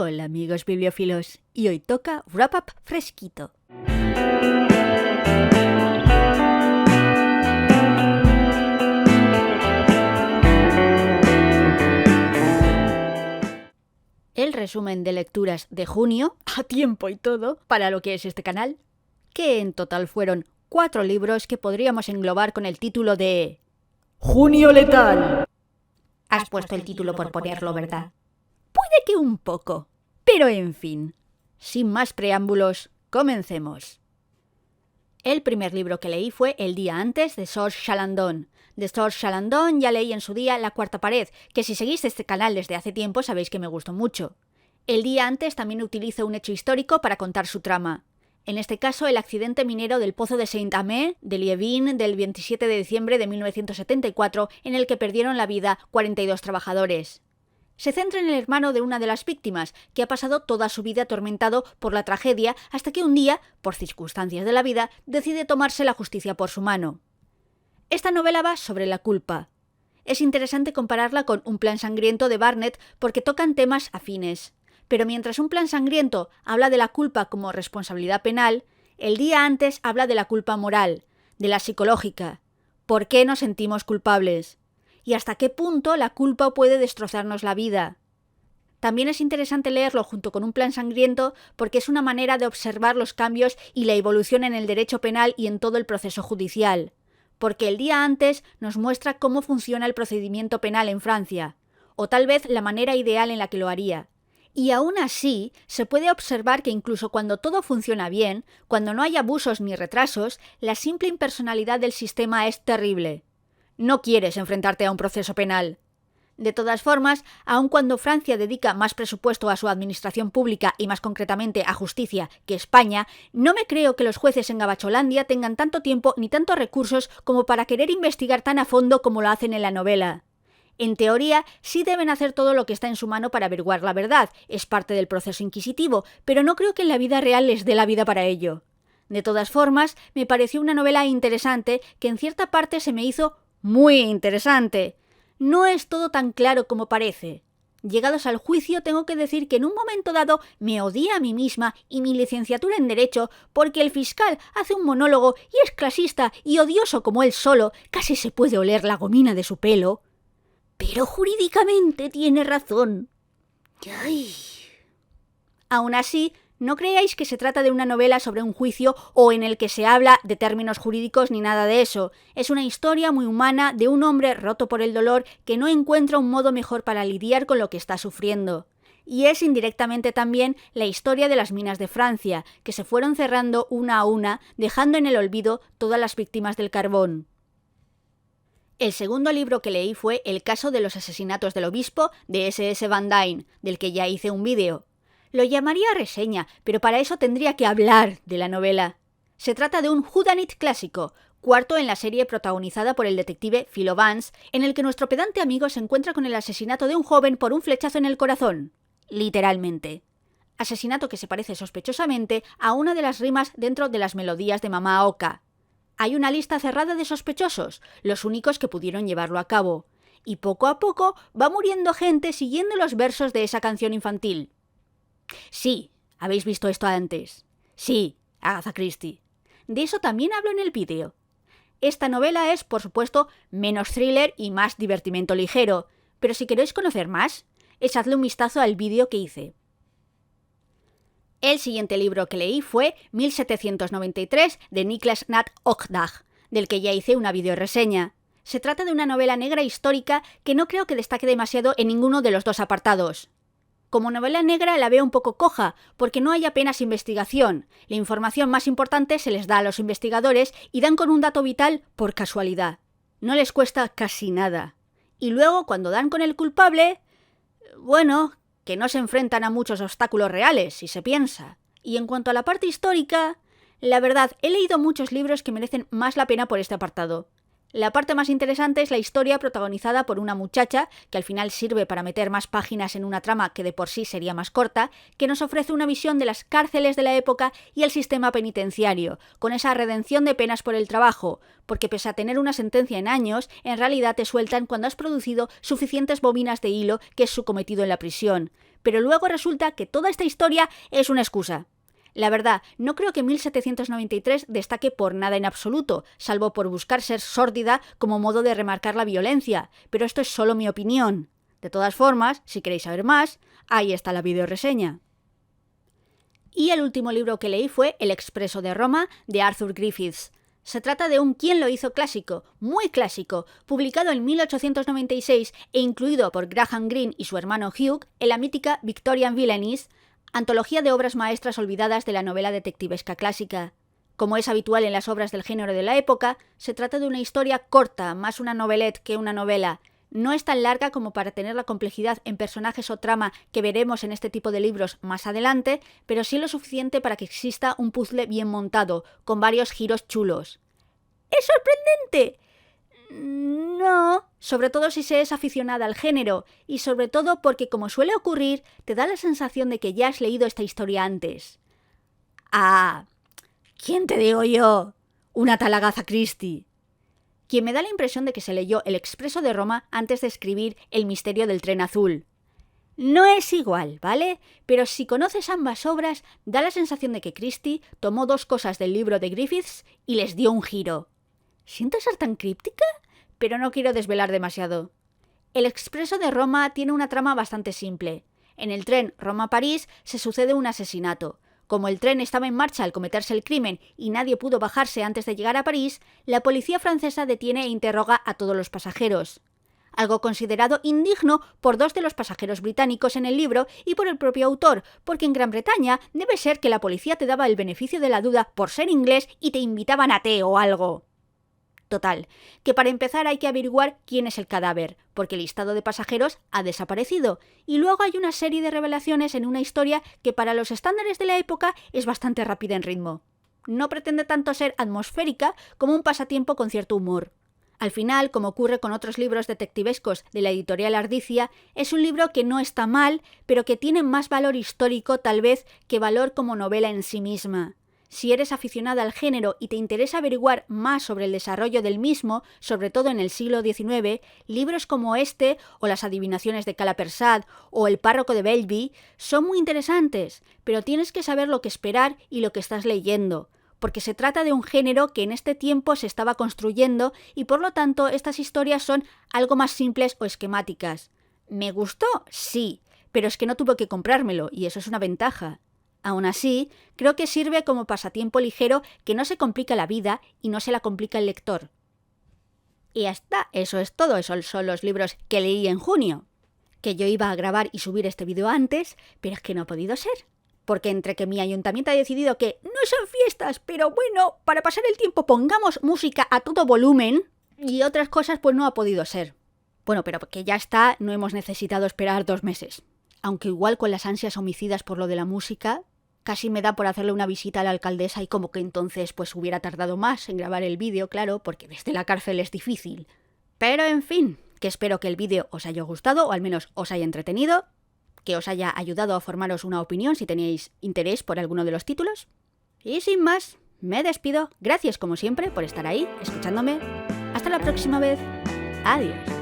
Hola amigos bibliófilos, y hoy toca Wrap Up fresquito. El resumen de lecturas de junio, a tiempo y todo, para lo que es este canal, que en total fueron 4 libros que podríamos englobar con el título de Junio Letal. Has puesto el título por ponerlo, ¿verdad? Puede que un poco, pero en fin. Sin más preámbulos, comencemos. El primer libro que leí fue El día antes, de Georges Chalandon. De Georges Chalandon ya leí en su día La cuarta pared, que si seguís este canal desde hace tiempo sabéis que me gustó mucho. El día antes también utiliza un hecho histórico para contar su trama. En este caso, el accidente minero del pozo de Saint-Amé, de Liévin, del 27 de diciembre de 1974, en el que perdieron la vida 42 trabajadores. Se centra en el hermano de una de las víctimas, que ha pasado toda su vida atormentado por la tragedia hasta que un día, por circunstancias de la vida, decide tomarse la justicia por su mano. Esta novela va sobre la culpa. Es interesante compararla con Un plan sangriento de Barnett porque tocan temas afines. Pero mientras Un plan sangriento habla de la culpa como responsabilidad penal, El día antes habla de la culpa moral, de la psicológica. ¿Por qué nos sentimos culpables? Y hasta qué punto la culpa puede destrozarnos la vida. También es interesante leerlo junto con Un plan sangriento porque es una manera de observar los cambios y la evolución en el derecho penal y en todo el proceso judicial. Porque El día antes nos muestra cómo funciona el procedimiento penal en Francia, o tal vez la manera ideal en la que lo haría. Y aún así, se puede observar que incluso cuando todo funciona bien, cuando no hay abusos ni retrasos, la simple impersonalidad del sistema es terrible. No quieres enfrentarte a un proceso penal. De todas formas, aun cuando Francia dedica más presupuesto a su administración pública y más concretamente a justicia que España, no me creo que los jueces en Gabacholandia tengan tanto tiempo ni tantos recursos como para querer investigar tan a fondo como lo hacen en la novela. En teoría, sí deben hacer todo lo que está en su mano para averiguar la verdad, es parte del proceso inquisitivo, pero no creo que en la vida real les dé la vida para ello. De todas formas, me pareció una novela interesante que en cierta parte se me hizo muy interesante. No es todo tan claro como parece. Llegados al juicio, tengo que decir que en un momento dado me odié a mí misma y mi licenciatura en Derecho porque el fiscal hace un monólogo y es clasista y odioso como él solo, casi se puede oler la gomina de su pelo. Pero jurídicamente tiene razón. Ay. Aún así, no creáis que se trata de una novela sobre un juicio o en el que se habla de términos jurídicos ni nada de eso. Es una historia muy humana de un hombre roto por el dolor que no encuentra un modo mejor para lidiar con lo que está sufriendo. Y es indirectamente también la historia de las minas de Francia, que se fueron cerrando una a una, dejando en el olvido todas las víctimas del carbón. El segundo libro que leí fue El caso de los asesinatos del obispo de S.S. Van Dyne, del que ya hice un vídeo. Lo llamaría reseña, pero para eso tendría que hablar de la novela. Se trata de un whodunit clásico, cuarto en la serie protagonizada por el detective Philo Vance, en el que nuestro pedante amigo se encuentra con el asesinato de un joven por un flechazo en el corazón. Literalmente. Asesinato que se parece sospechosamente a una de las rimas dentro de las melodías de Mamá Oca. Hay una lista cerrada de sospechosos, los únicos que pudieron llevarlo a cabo. Y poco a poco va muriendo gente siguiendo los versos de esa canción infantil. Sí, habéis visto esto antes. Sí, Agatha Christie. De eso también hablo en el vídeo. Esta novela es, por supuesto, menos thriller y más divertimento ligero, pero si queréis conocer más, echadle un vistazo al vídeo que hice. El siguiente libro que leí fue 1793 de Niklas Natt Okdag, del que ya hice una videoreseña. Se trata de una novela negra histórica que no creo que destaque demasiado en ninguno de los dos apartados. Como novela negra la veo un poco coja, porque no hay apenas investigación. La información más importante se les da a los investigadores y dan con un dato vital por casualidad. No les cuesta casi nada. Y luego, cuando dan con el culpable, bueno, que no se enfrentan a muchos obstáculos reales, si se piensa. Y en cuanto a la parte histórica, la verdad, he leído muchos libros que merecen más la pena por este apartado. La parte más interesante es la historia protagonizada por una muchacha, que al final sirve para meter más páginas en una trama que de por sí sería más corta, que nos ofrece una visión de las cárceles de la época y el sistema penitenciario, con esa redención de penas por el trabajo, porque pese a tener una sentencia en años, en realidad te sueltan cuando has producido suficientes bobinas de hilo, que es su cometido en la prisión. pero luego resulta que toda esta historia es una excusa. La verdad, no creo que 1793 destaque por nada en absoluto, salvo por buscar ser sórdida como modo de remarcar la violencia, pero esto es solo mi opinión. De todas formas, si queréis saber más, ahí está la videoreseña. Y el último libro que leí fue El Expreso de Roma, de Arthur Griffiths. Se trata de un ¿Quién lo hizo? Clásico, muy clásico, publicado en 1896 e incluido por Graham Greene y su hermano Hugh en la mítica Victorian Villainies, antología de obras maestras olvidadas de la novela detectivesca clásica. Como es habitual en las obras del género de la época, se trata de una historia corta, más una novelette que una novela. No es tan larga como para tener la complejidad en personajes o trama que veremos en este tipo de libros más adelante, pero sí lo suficiente para que exista un puzzle bien montado, con varios giros chulos. ¿Es sorprendente? No, sobre todo si se es aficionada al género, y sobre todo porque, como suele ocurrir, te da la sensación de que ya has leído esta historia antes. Ah, ¿quién te digo yo? Una tal Agatha Christie. Quien me da la impresión de que se leyó El Expreso de Roma antes de escribir El misterio del tren azul. No es igual, ¿vale? Pero si conoces ambas obras, da la sensación de que Christie tomó dos cosas del libro de Griffiths y les dio un giro. ¿Siento ser tan críptica? Pero no quiero desvelar demasiado. El Expreso de Roma tiene una trama bastante simple. En el tren Roma-París se sucede un asesinato. Como el tren estaba en marcha al cometerse el crimen y nadie pudo bajarse antes de llegar a París, la policía francesa detiene e interroga a todos los pasajeros. Algo considerado indigno por dos de los pasajeros británicos en el libro y por el propio autor, porque en Gran Bretaña debe ser que la policía te daba el beneficio de la duda por ser inglés y te invitaban a té o algo. Total, que para empezar hay que averiguar quién es el cadáver, porque el listado de pasajeros ha desaparecido, y luego hay una serie de revelaciones en una historia que para los estándares de la época es bastante rápida en ritmo. No pretende tanto ser atmosférica como un pasatiempo con cierto humor. Al final, como ocurre con otros libros detectivescos de la editorial Ardicia, es un libro que no está mal, pero que tiene más valor histórico tal vez que valor como novela en sí misma. Si eres aficionada al género y te interesa averiguar más sobre el desarrollo del mismo, sobre todo en el siglo XIX, libros como este, o Las adivinaciones de Cala Persad, o El párroco de Belleville, son muy interesantes, pero tienes que saber lo que esperar y lo que estás leyendo, porque se trata de un género que en este tiempo se estaba construyendo y por lo tanto estas historias son algo más simples o esquemáticas. ¿Me gustó? Sí, pero es que no tuve que comprármelo y eso es una ventaja. Aún así, creo que sirve como pasatiempo ligero que no se complica la vida y no se la complica el lector. Y ya está, eso es todo, esos son los libros que leí en junio. Que yo iba a grabar y subir este vídeo antes, pero es que no ha podido ser. Porque entre que mi ayuntamiento ha decidido que no son fiestas, pero bueno, para pasar el tiempo pongamos música a todo volumen y otras cosas, pues no ha podido ser. Bueno, pero que ya está, no hemos necesitado esperar 2 meses. Aunque igual con las ansias homicidas por lo de la música, casi me da por hacerle una visita a la alcaldesa y como que entonces pues hubiera tardado más en grabar el vídeo, claro, porque desde la cárcel es difícil. Pero en fin, que espero que el vídeo os haya gustado o al menos os haya entretenido, que os haya ayudado a formaros una opinión si tenéis interés por alguno de los títulos. Y sin más, me despido. Gracias como siempre por estar ahí, escuchándome. Hasta la próxima vez. Adiós.